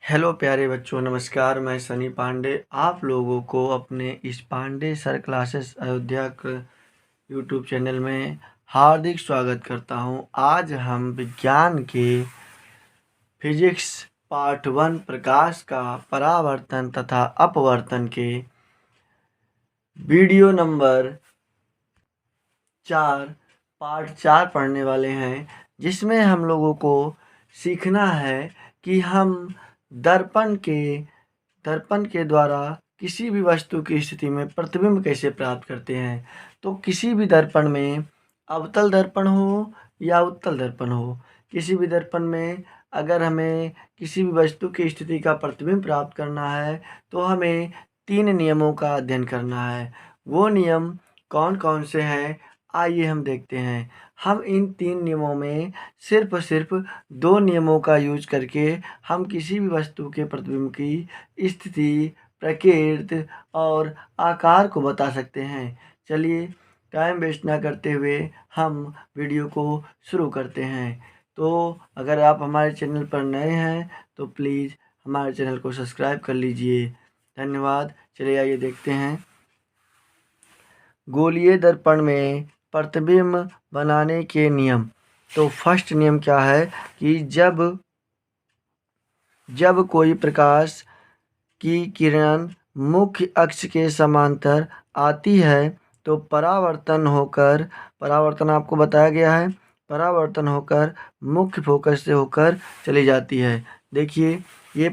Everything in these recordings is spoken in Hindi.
हेलो प्यारे बच्चों, नमस्कार। मैं सनी पांडे आप लोगों को अपने इस Pandey sir classes Ayodhya YouTube channel में हार्दिक स्वागत करता हूं। आज हम विज्ञान के फिजिक्स पार्ट 1 प्रकाश का परावर्तन तथा अपवर्तन के वीडियो नंबर 4 पार्ट 4 पढ़ने वाले हैं, जिसमें हम लोगों को सीखना है कि हम दर्पण के द्वारा किसी भी वस्तु की स्थिति में प्रतिबिंब कैसे प्राप्त करते हैं। तो किसी भी दर्पण में अवतल दर्पण हो या उत्तल दर्पण हो, किसी भी दर्पण में अगर हमें किसी भी वस्तु की स्थिति का प्रतिबिंब प्राप्त करना है तो हमें 3 नियमों का अध्ययन करना है। वो नियम कौन कौन से हैं, आइए हम देखते हैं। हम इन 3 नियमों में सिर्फ 2 नियमों का यूज करके हम किसी भी वस्तु के प्रतिबिंब की स्थिति, प्रकृति और आकार को बता सकते हैं। चलिए टाइम वेस्ट ना करते हुए हम वीडियो को शुरू करते हैं। तो अगर आप हमारे चैनल पर नए हैं तो प्लीज़ हमारे चैनल को सब्सक्राइब कर लीजिए। धन्यवाद। चलिए आइए देखते हैं। गोलीय दर्पण में प्रतिबिंब बनाने के नियम। तो फर्स्ट नियम क्या है कि जब कोई प्रकाश की किरण मुख्य अक्ष के समांतर आती है तो परावर्तन आपको बताया गया है, परावर्तन होकर मुख्य फोकस से होकर चली जाती है। देखिए ये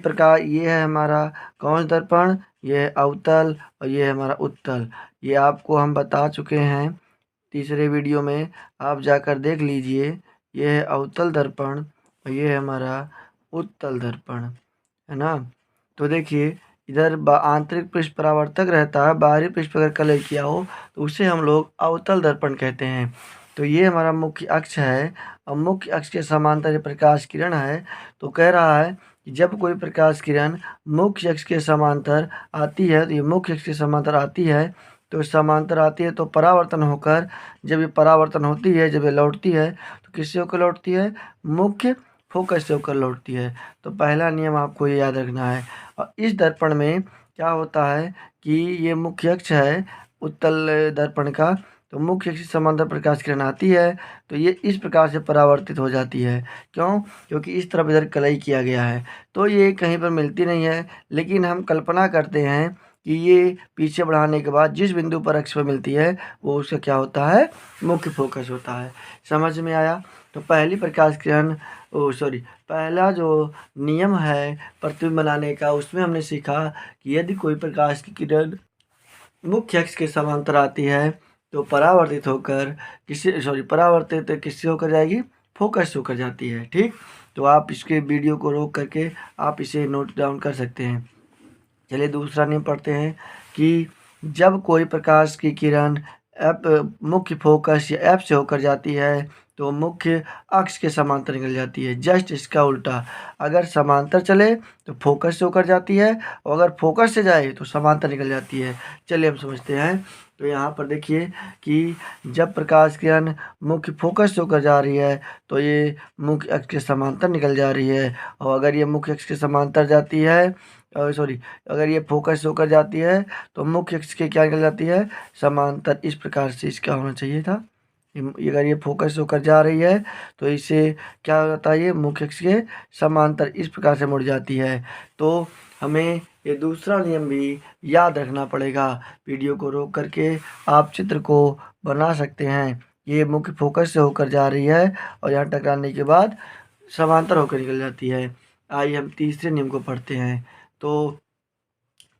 है हमारा कौन सा दर्पण, ये है अवतल और ये है हमारा उत्तल। ये आपको हम बता चुके हैं तीसरे वीडियो में, आप जाकर देख लीजिए। ये है अवतल दर्पण और ये है हमारा उत्तल दर्पण, है ना। तो देखिए इधर आंतरिक पृष्ठ परावर्तक रहता है, बाहरी पृष्ठ पर अगर कलर किया हो तो उसे हम लोग अवतल दर्पण कहते हैं। तो ये हमारा मुख्य अक्ष है और मुख्य अक्ष के समांतर ये प्रकाश किरण है। तो कह रहा है कि जब कोई प्रकाश किरण मुख्य अक्ष के समांतर आती है तो ये मुख्य अक्ष के समांतर आती है, तो समांतर आती है तो परावर्तन होकर, जब ये परावर्तन होती है, जब ये लौटती है तो किससे होकर लौटती है, मुख्य फोकस से होकर लौटती है। तो पहला नियम आपको ये याद रखना है। और इस दर्पण में क्या होता है कि ये मुख्य अक्ष है उत्तल दर्पण का, तो मुख्य अक्ष से समांतर प्रकाश किरण आती है तो ये इस प्रकार से परावर्तित हो जाती है। क्यों? क्योंकि इस तरफ इधर कलई किया गया है तो ये कहीं पर मिलती नहीं है, लेकिन हम कल्पना करते हैं कि ये पीछे बढ़ाने के बाद जिस बिंदु पर अक्ष पर मिलती है वो उसका क्या होता है, मुख्य फोकस होता है। समझ में आया? तो पहली प्रकाश किरण पहला जो नियम है प्रतिबिंब बनाने का, उसमें हमने सीखा कि यदि कोई प्रकाश की किरण मुख्य अक्ष के समांतर आती है तो परावर्तित किससे होकर जाएगी, फोकस से होकर जाती है। ठीक, तो आप इसके वीडियो को रोक करके आप इसे नोट डाउन कर सकते हैं। चलिए दूसरा नियम पढ़ते हैं कि जब कोई प्रकाश की किरण मुख्य फोकस या एफ से होकर जाती है तो मुख्य अक्ष के समांतर निकल जाती है। जस्ट इसका उल्टा, अगर समांतर चले तो फोकस से होकर जाती है और अगर फोकस से जाए तो समांतर निकल जाती है। चलिए हम समझते हैं। तो यहाँ पर देखिए कि जब प्रकाश किरण मुख्य फोकस से होकर जा रही है तो ये मुख्य अक्ष के समांतर निकल जा रही है, और अगर ये मुख्य अक्ष के समांतर जाती है अगर ये फोकस होकर जाती है तो मुख्य अक्ष के क्या निकल जाती है, समांतर। इस प्रकार से इसका होना चाहिए था। अगर ये फोकस होकर जा रही है तो इसे क्या होता है, ये मुख्य अक्ष के समांतर इस प्रकार से मुड़ जाती है। तो हमें ये दूसरा नियम भी याद रखना पड़ेगा। वीडियो को रोक करके आप चित्र को बना सकते हैं। ये मुख्य फोकस से होकर जा रही है और यहाँ टकराने के बाद समांतर होकर निकल जाती है। आइए हम तीसरे नियम को पढ़ते हैं। तो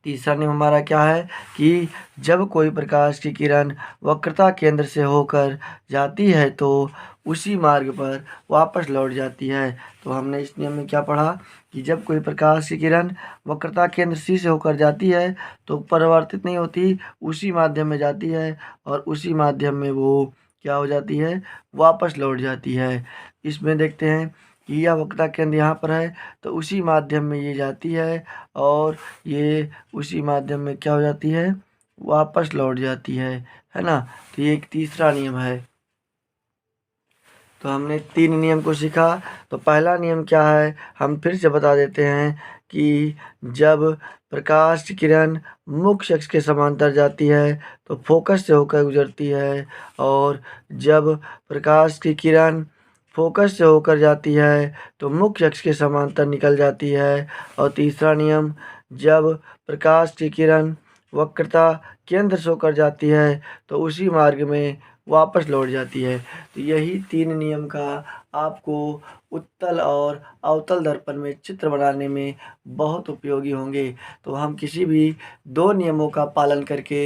तीसरा नियम हमारा क्या है कि जब कोई प्रकाश की किरण वक्रता केंद्र से होकर जाती है तो उसी मार्ग पर वापस लौट जाती है। तो हमने इस नियम में क्या पढ़ा कि जब कोई प्रकाश की किरण वक्रता केंद्र सी से होकर जाती है तो परावर्तित नहीं होती, उसी माध्यम में जाती है और उसी माध्यम में वो क्या हो जाती है, वापस लौट जाती है। इसमें देखते हैं कि यह वक्रता केंद्र यहाँ पर है तो उसी माध्यम में ये जाती है और ये उसी माध्यम में क्या हो जाती है, वापस लौट जाती है ना। तो ये एक तीसरा नियम है। तो हमने 3 नियम को सीखा। तो पहला नियम क्या है, हम फिर से बता देते हैं कि जब प्रकाश की किरण मुख्य अक्ष के समांतर जाती है तो फोकस से होकर गुजरती है, और जब प्रकाश की किरण फोकस से होकर जाती है तो मुख्य अक्ष के समांतर निकल जाती है। और तीसरा नियम, जब प्रकाश की किरण वक्रता केंद्र से होकर जाती है तो उसी मार्ग में वापस लौट जाती है। तो यही 3 नियम का आपको उत्तल और अवतल दर्पण में चित्र बनाने में बहुत उपयोगी होंगे। तो हम किसी भी 2 नियमों का पालन करके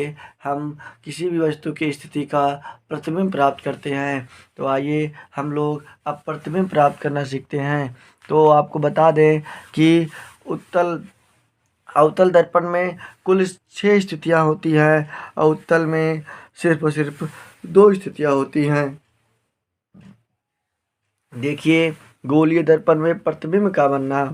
हम किसी भी वस्तु की स्थिति का प्रतिबिंब प्राप्त करते हैं। तो आइए हम लोग अब प्रतिबिंब प्राप्त करना सीखते हैं। तो आपको बता दें कि अवतल दर्पण में कुल 6 स्थितियाँ होती हैं और उत्तल में सिर्फ और सिर्फ 2 स्थितियाँ होती हैं। देखिए, गोलीय दर्पण में प्रतिबिंब का बनना।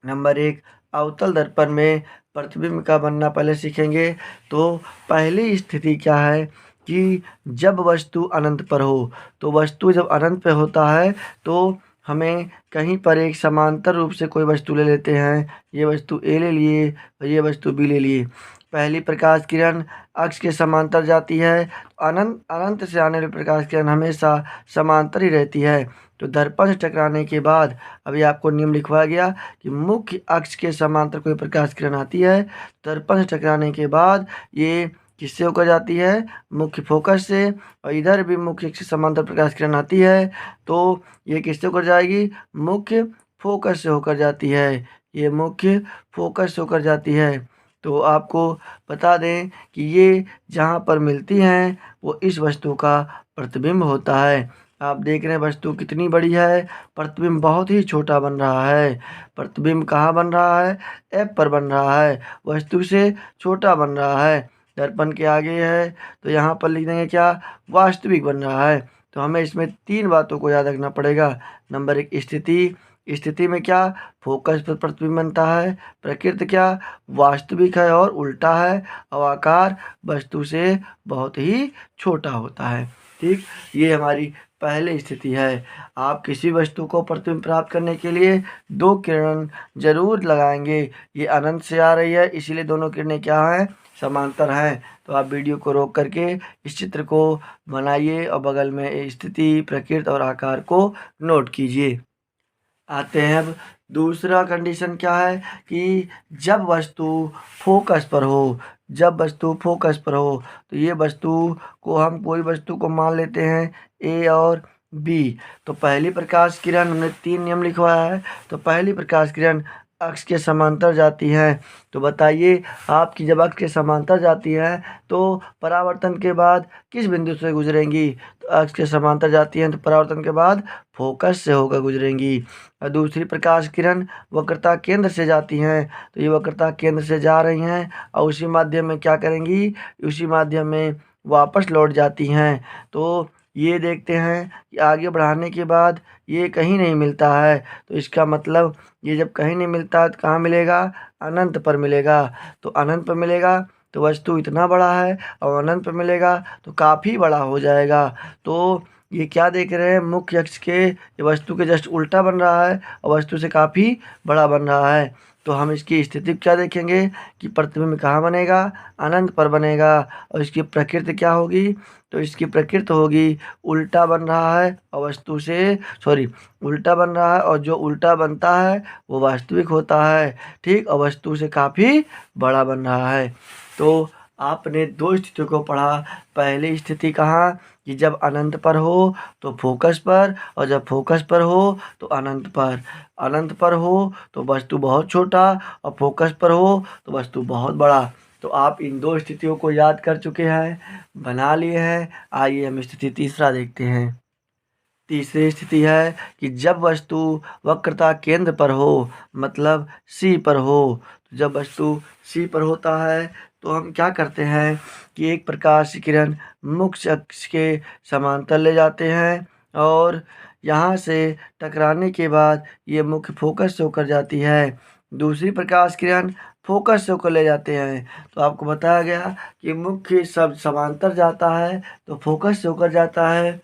नंबर 1, अवतल दर्पण में प्रतिबिंब का बनना पहले सीखेंगे। तो पहली स्थिति क्या है कि जब वस्तु अनंत पर हो। तो वस्तु जब अनंत पे होता है तो हमें कहीं पर एक समांतर रूप से कोई वस्तु ले लेते हैं। ये वस्तु ए ले लिए और ये वस्तु बी ले लिए। पहली प्रकाश किरण अक्ष के समांतर जाती है। अनंत से आने वाली प्रकाश किरण हमेशा समांतर ही रहती है। तो दर्पण से टकराने के बाद अभी आपको नियम लिखवाया गया कि मुख्य अक्ष के समांतर कोई प्रकाश किरण आती है, दर्पण से टकराने के बाद ये किससे होकर जाती है, मुख्य फोकस से। और इधर भी मुख्य अक्ष से समांतर प्रकाश किरण आती है तो ये किससे होकर जाएगी, मुख्य फोकस से होकर जाती है। ये मुख्य फोकस से होकर जाती है। तो आपको बता दें कि ये जहाँ पर मिलती हैं वो इस वस्तु का प्रतिबिंब होता है। आप देख रहे हैं वस्तु कितनी बड़ी है, प्रतिबिंब बहुत ही छोटा बन रहा है। प्रतिबिंब कहाँ बन रहा है, एफ पर बन रहा है, वस्तु से छोटा बन रहा है। दर्पण के आगे है तो यहाँ पर लिख देंगे क्या, वास्तविक बन रहा है। तो हमें इसमें 3 बातों को याद रखना पड़ेगा। नंबर 1, स्थिति में क्या, फोकस पर प्रतिबिंब बनता है। प्रकृति क्या, वास्तविक है और उल्टा है। और आकार वस्तु से बहुत ही छोटा होता है। ठीक, ये हमारी पहली स्थिति है। आप किसी वस्तु को प्रतिबिंब प्राप्त करने के लिए 2 किरण जरूर लगाएंगे। ये अनंत से आ रही है इसीलिए दोनों किरणें क्या हैं, समांतर हैं। तो आप वीडियो को रोक करके इस चित्र को बनाइए और बगल में स्थिति, प्रकृति और आकार को नोट कीजिए। आते हैं अब दूसरा कंडीशन क्या है कि जब वस्तु फोकस पर हो। जब वस्तु फोकस पर हो तो ये वस्तु को हम कोई वस्तु को मान लेते हैं ए और बी। तो पहली प्रकाश किरण, हमने 3 नियम लिखवाया है। तो पहली प्रकाश किरण अक्ष के समांतर जाती है। तो बताइए आपकी जब अक्ष के समांतर जाती है तो परावर्तन के बाद किस बिंदु से गुजरेंगी, तो अक्ष के समांतर जाती हैं तो परावर्तन के बाद फोकस से होकर गुजरेंगी। और दूसरी प्रकाश किरण वक्रता केंद्र से जाती हैं तो ये वक्रता केंद्र से जा रही हैं और उसी माध्यम में क्या करेंगी, उसी माध्यम में वापस लौट जाती हैं। तो ये देखते हैं कि आगे बढ़ाने के बाद ये कहीं नहीं मिलता है। तो इसका मतलब ये जब कहीं नहीं मिलता है तो कहाँ मिलेगा, अनंत पर मिलेगा। तो अनंत पर मिलेगा तो वस्तु इतना बड़ा है और अनंत पर मिलेगा तो काफ़ी बड़ा हो जाएगा। तो ये क्या देख रहे हैं, मुख्य अक्ष के ये वस्तु के जस्ट उल्टा बन रहा है और वस्तु से काफ़ी बड़ा बन रहा है। तो हम इसकी स्थिति क्या देखेंगे कि प्रतिबिंब कहाँ बनेगा, अनंत पर बनेगा। और इसकी प्रकृति क्या होगी, तो इसकी प्रकृति होगी उल्टा बन रहा है और वस्तु से उल्टा बन रहा है और जो उल्टा बनता है वो वास्तविक होता है। ठीक, और वस्तु से काफ़ी बड़ा बन रहा है। तो आपने 2 स्थितियों को पढ़ा। पहली स्थिति कहाँ कि जब अनंत पर हो तो फोकस पर, और जब फोकस पर हो तो अनंत पर। अनंत पर हो तो वस्तु बहुत छोटा और फोकस पर हो तो वस्तु बहुत बड़ा। तो आप इन 2 स्थितियों को याद कर चुके हैं, बना लिए हैं। आइए हम स्थिति तीसरा देखते हैं। तीसरी स्थिति है कि जब वस्तु वक्रता केंद्र पर हो, मतलब सी पर हो। तो जब वस्तु सी पर होता है तो हम क्या करते हैं कि एक प्रकाश की किरण मुख्य अक्ष के समांतर ले जाते हैं और यहाँ से टकराने के बाद ये मुख्य फोकस से होकर जाती है। दूसरी प्रकाश किरण फोकस से होकर ले जाते हैं। तो आपको बताया गया कि मुख्य सब समांतर जाता है तो फोकस से होकर जाता है।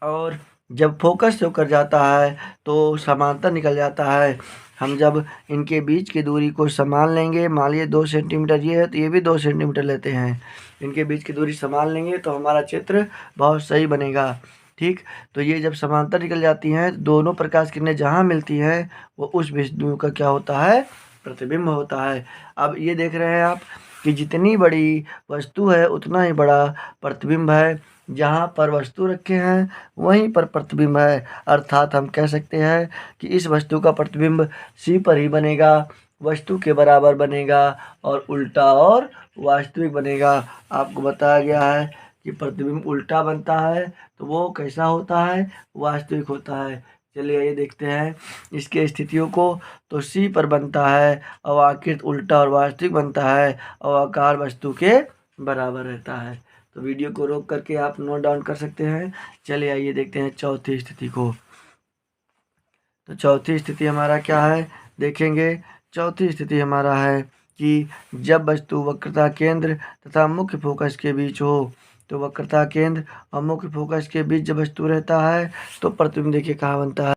और जब फोकस से होकर जाता है तो समांतर निकल जाता है। हम जब इनके बीच की दूरी को समान लेंगे, मान लीजिए 2 सेंटीमीटर ये है तो ये भी 2 सेंटीमीटर लेते हैं, इनके बीच की दूरी समान लेंगे तो हमारा चित्र बहुत सही बनेगा। ठीक, तो ये जब समांतर निकल जाती हैं दोनों प्रकाश किरणें जहाँ मिलती हैं वो उस बिंदु का क्या होता है, प्रतिबिंब होता है। अब ये देख रहे हैं आप कि जितनी बड़ी वस्तु है उतना ही बड़ा प्रतिबिंब है, जहाँ पर वस्तु रखे हैं वहीं पर प्रतिबिंब है। अर्थात हम कह सकते हैं कि इस वस्तु का प्रतिबिंब सी पर ही बनेगा, वस्तु के बराबर बनेगा और उल्टा और वास्तविक बनेगा। आपको बताया गया है कि प्रतिबिंब उल्टा बनता है तो वो कैसा होता है, वास्तविक होता है। चलिए ये देखते हैं इसके स्थितियों को। तो सी पर बनता है, अवाकृत उल्टा और वास्तविक बनता है, और आकार वस्तु के बराबर रहता है। तो वीडियो को रोक करके आप नोट डाउन कर सकते हैं। चलिए आइए देखते हैं चौथी स्थिति को। तो चौथी स्थिति हमारा क्या है देखेंगे। चौथी स्थिति हमारा है कि जब वस्तु वक्रता केंद्र तथा मुख्य फोकस के बीच हो। तो वक्रता केंद्र और मुख्य फोकस के बीच जब वस्तु रहता है तो प्रतिबिंब देखिए कहाँ बनता है।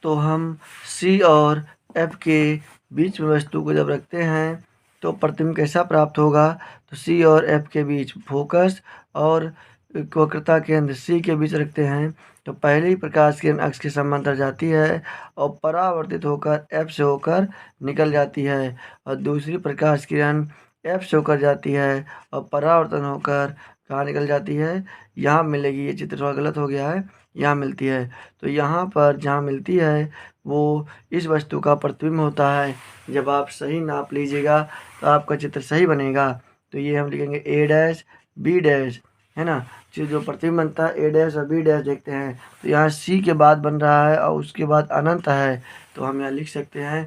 तो हम सी और एफ के बीच में वस्तु को जब रखते हैं तो प्रतिबिंब कैसा प्राप्त होगा। तो सी और एफ के बीच फोकस और वक्रता केंद्र सी के बीच रखते हैं तो पहली प्रकाश किरण अक्ष के समांतर जाती है और परावर्तित होकर एफ से होकर निकल जाती है, और दूसरी प्रकाश किरण एफ से होकर जाती है और परावर्तन होकर कहाँ निकल जाती है, यहाँ मिलेगी। ये चित्र थोड़ा गलत हो गया है, यहाँ मिलती है। तो यहाँ पर जहाँ मिलती है वो इस वस्तु का प्रतिबिंब होता है। जब आप सही नाप लीजिएगा तो आपका चित्र सही बनेगा। तो ये हम लिखेंगे ए डैश बी डैश, है ना। जो प्रतिबिंब बनता है ए डैश और बी डैश देखते हैं। तो यहाँ सी के बाद बन रहा है और उसके बाद अनंत है, तो हम यहाँ लिख सकते हैं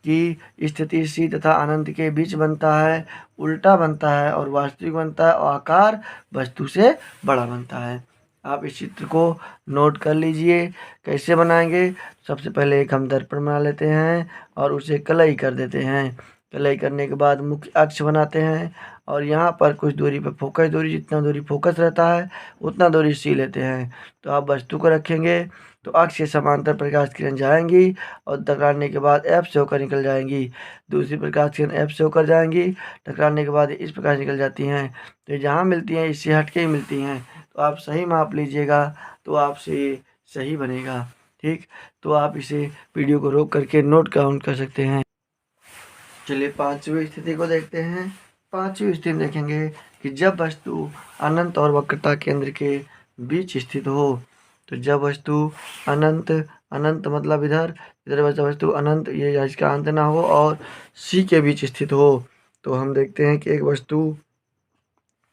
कि स्थिति सी तथा अनंत के बीच बनता है, उल्टा बनता है और वास्तविक बनता है और आकार वस्तु से बड़ा बनता है। आप इस चित्र को नोट कर लीजिए। कैसे बनाएंगे, सबसे पहले एक हम दर्पण बना लेते हैं और उसे कलई कर देते हैं। कलई करने के बाद मुख्य अक्ष बनाते हैं और यहाँ पर कुछ दूरी पर फोकस दूरी, जितना दूरी फोकस रहता है उतना दूरी सी लेते हैं। तो आप वस्तु को रखेंगे तो अक्ष के समांतर प्रकाश किरण जाएंगी और टकराने के बाद एफ से होकर निकल जाएंगी। दूसरी प्रकाश किरण एफ से होकर जाएंगी, टकराने के बाद इस प्रकार निकल जाती हैं। तो ये जहाँ मिलती हैं इससे हटके ही मिलती हैं। तो आप सही माप लीजिएगा तो आपसे सही बनेगा। ठीक, तो आप इसे वीडियो को रोक करके नोट डाउन कर सकते हैं। चलिए पांचवी स्थिति को देखते हैं। पांचवी स्थिति देखेंगे कि जब वस्तु अनंत और वक्रता केंद्र के बीच स्थित हो। तो जब वस्तु अनंत, अनंत मतलब इधर, इधर वस्तु अनंत, ये इसका अंत ना हो, और सी के बीच स्थित हो। तो हम देखते हैं कि एक वस्तु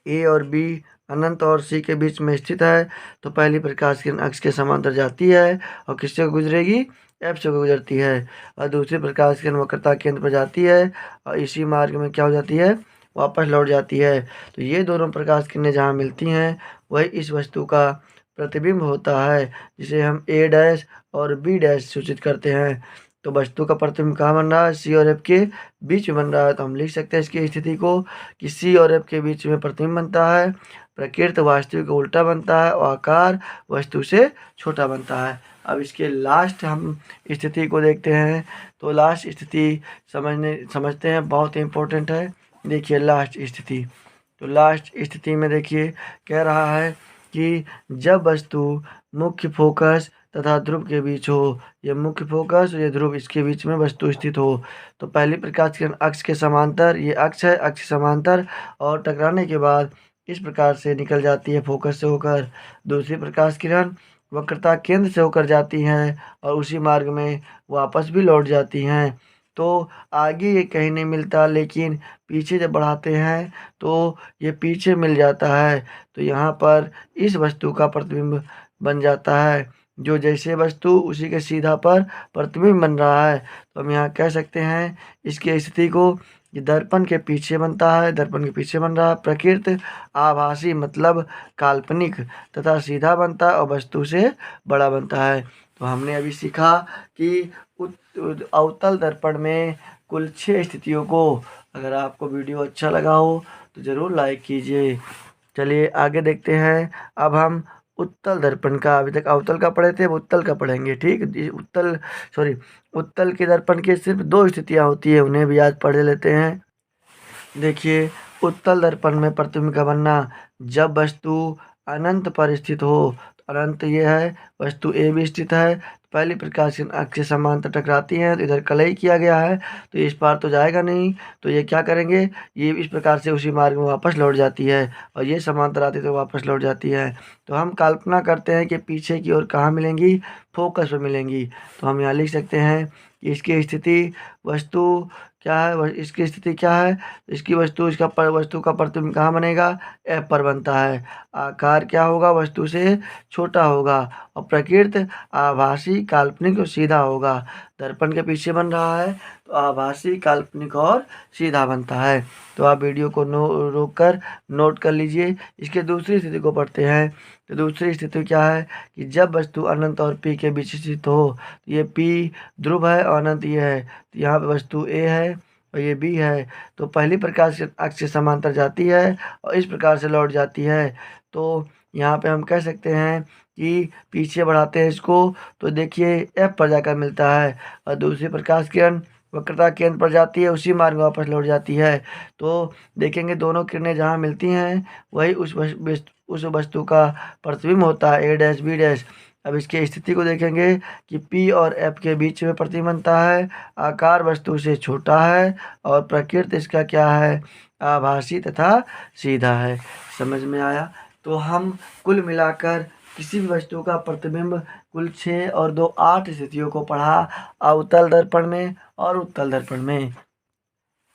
ए और बी अनंत और सी के बीच में स्थित है। तो पहली प्रकाश किरण अक्ष के समांतर जाती है और किससे गुजरेगी, एफ से गुजरती है, और दूसरी प्रकाश किरण वक्रता केंद्र पर जाती है और इसी मार्ग में क्या हो जाती है, वापस लौट जाती है। तो ये दोनों प्रकाश किरणें जहाँ मिलती हैं वही इस वस्तु का प्रतिबिंब होता है, जिसे हम ए डैश और बी डैश सूचित करते हैं। तो वस्तु का प्रतिबिंब कहाँ बन रहा है, सी और एफ के बीच में बन रहा है। तो हम लिख सकते हैं इसकी स्थिति को कि सी और एफ के बीच में प्रतिबिंब बनता है, प्रकृत वास्तविक का उल्टा बनता है और आकार वस्तु से छोटा बनता है। अब इसके लास्ट हम स्थिति को देखते हैं। तो लास्ट स्थिति समझते हैं, बहुत ही इम्पोर्टेंट है। देखिए लास्ट स्थिति, तो लास्ट स्थिति में देखिए कह रहा है कि जब वस्तु मुख्य फोकस तथा ध्रुव के बीच हो। ये मुख्य फोकस और ये ध्रुव, इसके बीच में वस्तु स्थित हो। तो पहली प्रकाश किरण अक्ष के समांतर, ये अक्ष है, अक्ष समांतर, और टकराने के बाद इस प्रकार से निकल जाती है फोकस से होकर। दूसरी प्रकाश किरण वक्रता केंद्र से होकर जाती हैं और उसी मार्ग में वापस भी लौट जाती हैं। तो आगे ये कहीं नहीं मिलता, लेकिन पीछे जब बढ़ाते हैं तो ये पीछे मिल जाता है। तो यहाँ पर इस वस्तु का प्रतिबिंब बन जाता है, जो जैसे वस्तु उसी के सीधा पर प्रतिबिंब बन रहा है। तो हम यहाँ कह सकते हैं इसकी स्थिति को, ये दर्पण के पीछे बनता है, दर्पण के पीछे बन रहा है, प्रकृत आभासी मतलब काल्पनिक तथा सीधा बनता है और वस्तु से बड़ा बनता है। तो हमने अभी सीखा कि अवतल दर्पण में कुल 6 स्थितियों को। अगर आपको वीडियो अच्छा लगा हो तो ज़रूर लाइक कीजिए। चलिए आगे देखते हैं। अब हम उत्तल दर्पण का, अभी तक अवतल का पढ़े थे, अब उत्तल का पढ़ेंगे। ठीक, उत्तल के दर्पण की सिर्फ दो स्थितियां होती है, उन्हें भी आज पढ़ लेते हैं। देखिए, उत्तल दर्पण में प्रतिबिंब का बनना जब वस्तु अनंत पर स्थित हो, तो अनंत ये है, वस्तु ए भी स्थित है, पहली प्रकाश अक्ष से समांतर टकराती हैं, तो इधर कलई किया गया है, तो इस पार तो जाएगा नहीं, तो ये क्या करेंगे, ये इस प्रकार से उसी मार्ग में वापस लौट जाती है, और ये समांतर आती तो वापस लौट जाती है। तो हम कल्पना करते हैं कि पीछे की ओर कहाँ मिलेंगी, फोकस में मिलेंगी। तो हम यहाँ लिख सकते हैं कि इसकी स्थिति वस्तु क्या है, इसकी स्थिति क्या है, इसकी वस्तु का प्रतिबिंब कहाँ बनेगा, एफ पर बनता है। आकार क्या होगा, वस्तु से छोटा होगा, और प्रकृति आभासी काल्पनिक और सीधा होगा। दर्पण के पीछे बन रहा है तो आभासी काल्पनिक और सीधा बनता है। तो आप वीडियो को रोक कर नोट कर लीजिए। इसके दूसरी स्थिति को पढ़ते हैं। तो दूसरी स्थिति क्या है कि जब वस्तु अनंत और पी के बीच स्थित हो, तो ये पी ध्रुव है और अनंत ये है, तो यहाँ पे वस्तु ए है और ये बी है, तो पहली प्रकाश अक्ष से समांतर जाती है और इस प्रकार से लौट जाती है। तो यहाँ पे हम कह सकते हैं कि पीछे बढ़ाते हैं इसको, तो देखिए एफ पर जाकर मिलता है, और दूसरी प्रकाश किरण वक्रता केंद्र पर जाती है, उसी मार्ग में वापस लौट जाती है। तो देखेंगे दोनों किरणें जहाँ मिलती हैं वही उस वस्तु का प्रतिबिंब होता है, ए डैश बी डैश। अब इसकी स्थिति को देखेंगे कि P और F के बीच में प्रतिबिंब बनता है, आकार वस्तु से छोटा है और प्रकृति इसका क्या है, आभासी तथा सीधा है। समझ में आया। तो हम कुल मिलाकर किसी भी वस्तु का प्रतिबिंब कुल 6 और 2 8 स्थितियों को पढ़ा, अवतल दर्पण में और उत्तल दर्पण में।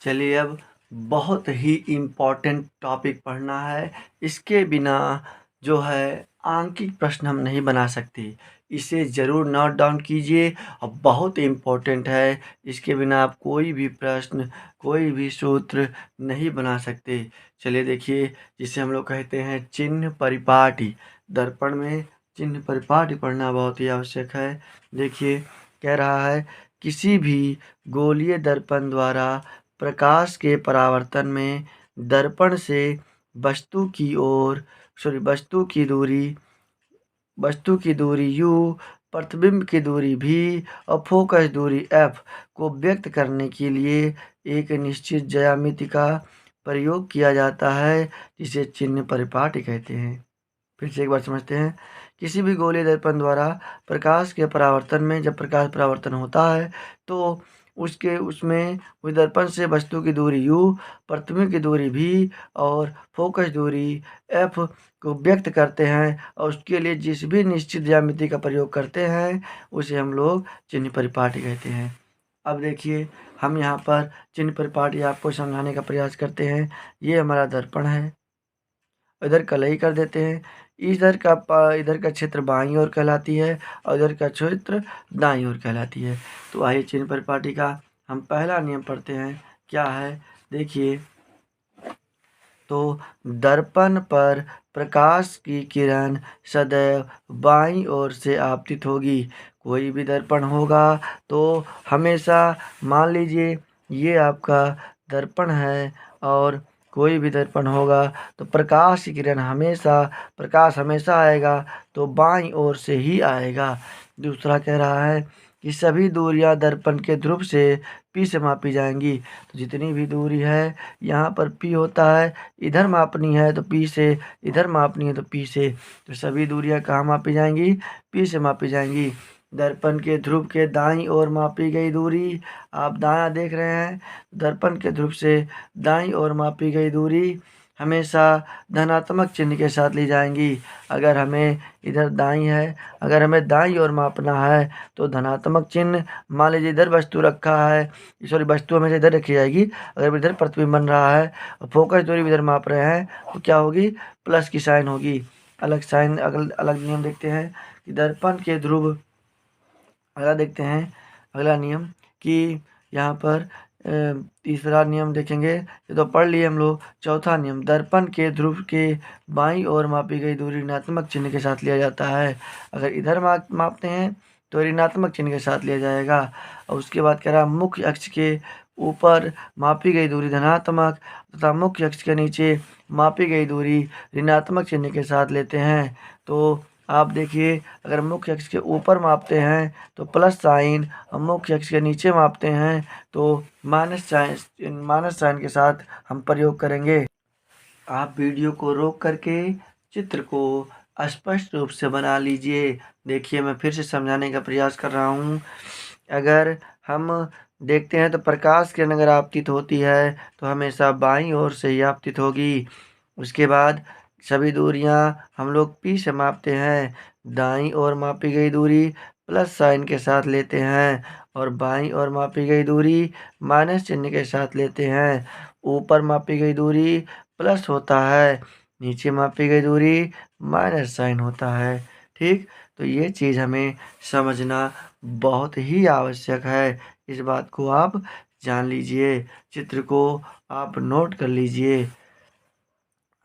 चलिए अब बहुत ही इम्पोर्टेंट टॉपिक पढ़ना है, इसके बिना जो है आंकिक प्रश्न हम नहीं बना सकते, इसे ज़रूर नोट डाउन कीजिए और बहुत इम्पोर्टेंट है, इसके बिना आप कोई भी प्रश्न कोई भी सूत्र नहीं बना सकते। चलिए देखिए, जिसे हम लोग कहते हैं चिन्ह परिपाटी, दर्पण में चिन्ह परिपाटी पढ़ना बहुत ही आवश्यक है। देखिए कह रहा है किसी भी गोलीय दर्पण द्वारा प्रकाश के परावर्तन में दर्पण से वस्तु की ओर वस्तु की दूरी u, प्रतिबिंब की दूरी v और फोकस दूरी f को व्यक्त करने के लिए एक निश्चित ज्यामिति का प्रयोग किया जाता है, जिसे चिन्ह परिपाटी कहते हैं। फिर से एक बार समझते हैं। किसी भी गोलीय दर्पण द्वारा प्रकाश के परावर्तन में जब प्रकाश परावर्तन होता है तो उसमें उस दर्पण से वस्तु की दूरी u, प्रतिबिंब की दूरी v और फोकस दूरी f को व्यक्त करते हैं, और उसके लिए जिस भी निश्चित ज्यामिति का प्रयोग करते हैं उसे हम लोग चिन्ह परिपाटी कहते हैं। अब देखिए हम यहाँ पर चिन्ह परिपाटी आपको समझाने का प्रयास करते हैं। ये हमारा दर्पण है, इधर कलई कर देते हैं, इधर का क्षेत्र बाईं ओर कहलाती है और इधर का क्षेत्र दाईं ओर कहलाती है। तो आइए चिन्ह परिपाटी का हम पहला नियम पढ़ते हैं। क्या है, देखिए, तो दर्पण पर प्रकाश की किरण सदैव बाईं ओर से आपतित होगी। कोई भी दर्पण होगा तो हमेशा मान लीजिए ये आपका दर्पण है, और कोई भी दर्पण होगा तो प्रकाश हमेशा आएगा तो बाईं ओर से ही आएगा। दूसरा कह रहा है कि सभी दूरियां दर्पण के ध्रुव से P से मापी जाएंगी। तो जितनी भी दूरी है यहाँ पर P होता है, इधर मापनी है तो P से, इधर मापनी है तो P से, तो सभी दूरियां कहाँ मापी जाएंगी, P से मापी जाएंगी। दर्पण के ध्रुव के दाईं ओर मापी गई दूरी, आप दायां देख रहे हैं, दर्पण के ध्रुव से दाईं ओर मापी गई दूरी हमेशा धनात्मक चिन्ह के साथ ली जाएंगी। अगर हमें दाईं ओर मापना है तो धनात्मक चिन्ह, मान लीजिए इधर वस्तु रखा है, वस्तु हमेशा इधर रखी जाएगी। अगर इधर प्रतिबिंब बन रहा है और फोकस दूरी भी इधर माप रहे हैं तो क्या होगी, प्लस की साइन होगी। अलग साइन, अलग नियम देखते हैं कि दर्पण के ध्रुव, अगला नियम कि यहाँ पर तीसरा नियम देखेंगे, ये तो पढ़ लिए हम लोग। चौथा नियम, दर्पण के ध्रुव के बाईं ओर मापी गई दूरी ऋणात्मक चिन्ह के साथ लिया जाता है। अगर इधर मापते हैं तो ऋणात्मक चिन्ह के साथ लिया जाएगा। और उसके बाद कह रहा मुख्य अक्ष के ऊपर मापी गई दूरी धनात्मक तथा मुख्य अक्ष के नीचे मापी गई दूरी ऋणात्मक चिन्ह के साथ लेते हैं। तो आप देखिए, अगर मुख्य अक्ष के ऊपर मापते हैं तो प्लस साइन, और मुख्य अक्ष के नीचे मापते हैं तो माइनस साइन के साथ हम प्रयोग करेंगे। आप वीडियो को रोक करके चित्र को स्पष्ट रूप से बना लीजिए। देखिए, मैं फिर से समझाने का प्रयास कर रहा हूँ। अगर हम देखते हैं तो प्रकाश किरण अगर आपतित होती है तो हमेशा बाईं ओर से ही आपतित होगी। उसके बाद सभी दूरियां हम लोग P से मापते हैं। दाईं ओर मापी गई दूरी प्लस साइन के साथ लेते हैं और बाईं ओर मापी गई दूरी माइनस चिन्ह के साथ लेते हैं। ऊपर मापी गई दूरी प्लस होता है, नीचे मापी गई दूरी माइनस साइन होता है। ठीक, तो ये चीज़ हमें समझना बहुत ही आवश्यक है। इस बात को आप जान लीजिए, चित्र को आप नोट कर लीजिए।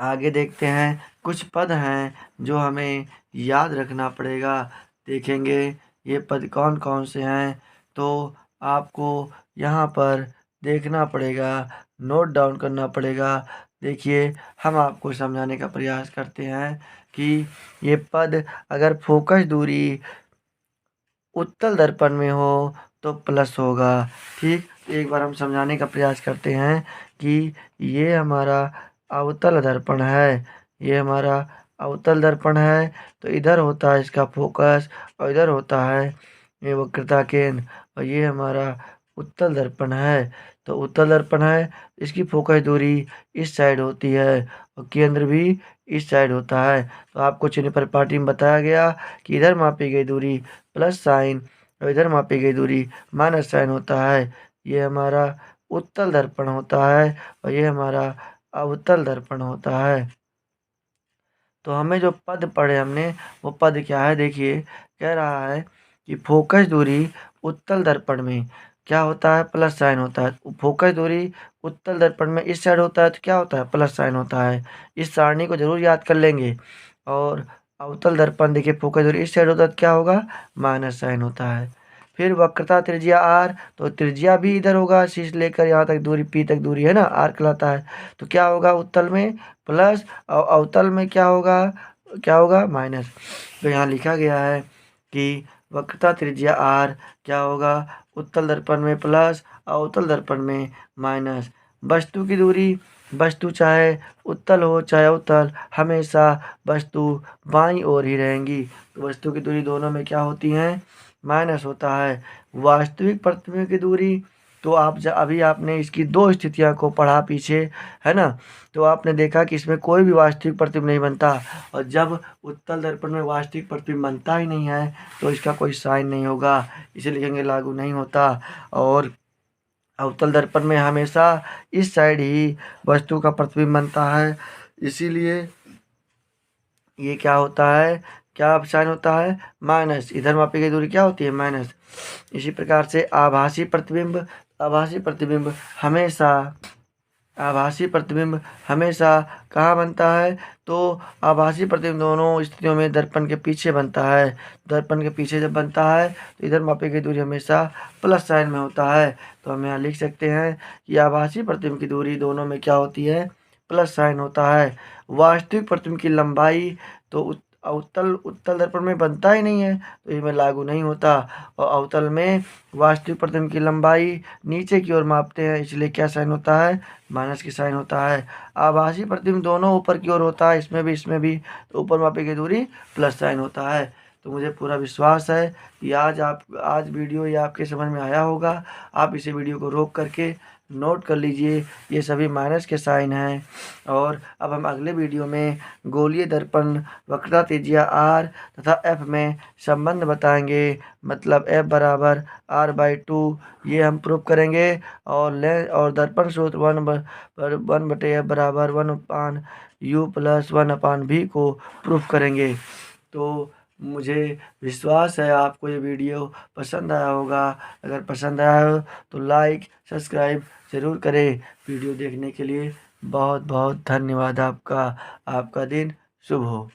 आगे देखते हैं, कुछ पद हैं जो हमें याद रखना पड़ेगा। देखेंगे ये पद कौन कौन से हैं, तो आपको यहाँ पर देखना पड़ेगा, नोट डाउन करना पड़ेगा। देखिए, हम आपको समझाने का प्रयास करते हैं कि ये पद अगर फोकस दूरी उत्तल दर्पण में हो तो प्लस होगा। ठीक, एक बार हम समझाने का प्रयास करते हैं कि ये हमारा अवतल दर्पण है, ये हमारा अवतल दर्पण है, तो इधर होता है इसका फोकस और इधर होता है ये वक्रता केंद्र, और ये हमारा उत्तल दर्पण है। तो उत्तल दर्पण है, इसकी फोकस दूरी इस साइड होती है और केंद्र भी इस साइड होता है। तो आपको चिन्ह पर पार्टी में बताया गया कि इधर मापी गई दूरी प्लस साइन और इधर मापी गई दूरी माइनस साइन होता है। ये हमारा उत्तल दर्पण होता है और ये हमारा अवतल दर्पण होता है। तो हमें जो पद पढ़े हमने, वो पद क्या है, देखिए कह रहा है कि फोकस दूरी उत्तल दर्पण में क्या होता है, प्लस साइन होता है। फोकस दूरी उत्तल दर्पण में इस साइड होता है तो क्या होता है, प्लस साइन होता है। इस सारणी को जरूर याद कर लेंगे। और अवतल दर्पण देखिए, फोकस दूरी इस साइड होता है तो क्या होगा, माइनस साइन होता है। फिर वक्रता त्रिज्या आर, तो त्रिज्या भी इधर होगा, शीर्ष लेकर यहाँ तक दूरी P तक दूरी है ना, आर कहलाता है। तो क्या होगा उत्तल में प्लस और अवतल में क्या होगा माइनस। तो यहाँ लिखा गया है कि वक्रता त्रिज्या आर क्या होगा, उत्तल दर्पण में प्लस अवतल दर्पण में माइनस। वस्तु की दूरी, वस्तु चाहे उत्तल हो चाहे अवतल, हमेशा वस्तु बाईं ओर ही रहेंगी। तो वस्तु की दूरी दोनों में क्या होती है, माइनस होता है। वास्तविक प्रतिबिंब की दूरी, तो अभी आपने इसकी दो स्थितियां को पढ़ा पीछे, है ना। तो आपने देखा कि इसमें कोई भी वास्तविक प्रतिबिंब नहीं बनता, और जब उत्तल दर्पण में वास्तविक प्रतिबिंब बनता ही नहीं है तो इसका कोई साइन नहीं होगा, इसे लिखेंगे लागू नहीं होता। और अवतल दर्पण में हमेशा इस साइड ही वस्तु का प्रतिबिंब बनता है, इसीलिए ये क्या होता है, क्या साइन होता है, माइनस। इधर मापी गई दूरी क्या होती है, माइनस। इसी प्रकार से आभासी प्रतिबिंब हमेशा कहाँ बनता है, तो आभासी प्रतिबिंब दोनों स्थितियों में दर्पण के पीछे बनता है। दर्पण के पीछे जब बनता है तो इधर मापी गई दूरी हमेशा प्लस साइन में होता है। तो हम यहाँ लिख सकते हैं कि आभासी प्रतिबिंब की दूरी दोनों में क्या होती है, प्लस साइन होता है। वास्तविक प्रतिबिंब की लंबाई, तो उत्तल दर्पण में बनता ही नहीं है तो इसमें लागू नहीं होता। और अवतल में वास्तविक प्रतिबिंब की लंबाई नीचे की ओर मापते हैं, इसलिए क्या साइन होता है, माइनस की साइन होता है। आभासी प्रतिबिंब दोनों ऊपर की ओर होता है, इसमें भी तो ऊपर मापी गई दूरी प्लस साइन होता है। तो मुझे पूरा विश्वास है कि आज वीडियो ये आपके समझ में आया होगा। आप इसे वीडियो को रोक करके नोट कर लीजिए, ये सभी माइनस के साइन हैं। और अब हम अगले वीडियो में गोलीय दर्पण, वक्रता त्रिज्या आर तथा एफ में संबंध बताएंगे, मतलब एफ बराबर R/2 ये हम प्रूव करेंगे। और दर्पण सूत्र 1/F बराबर 1/U प्लस 1/V को प्रूफ करेंगे। तो मुझे विश्वास है आपको ये वीडियो पसंद आया होगा। अगर पसंद आया हो तो लाइक सब्सक्राइब ज़रूर करें। वीडियो देखने के लिए बहुत बहुत धन्यवाद आपका। आपका दिन शुभ हो।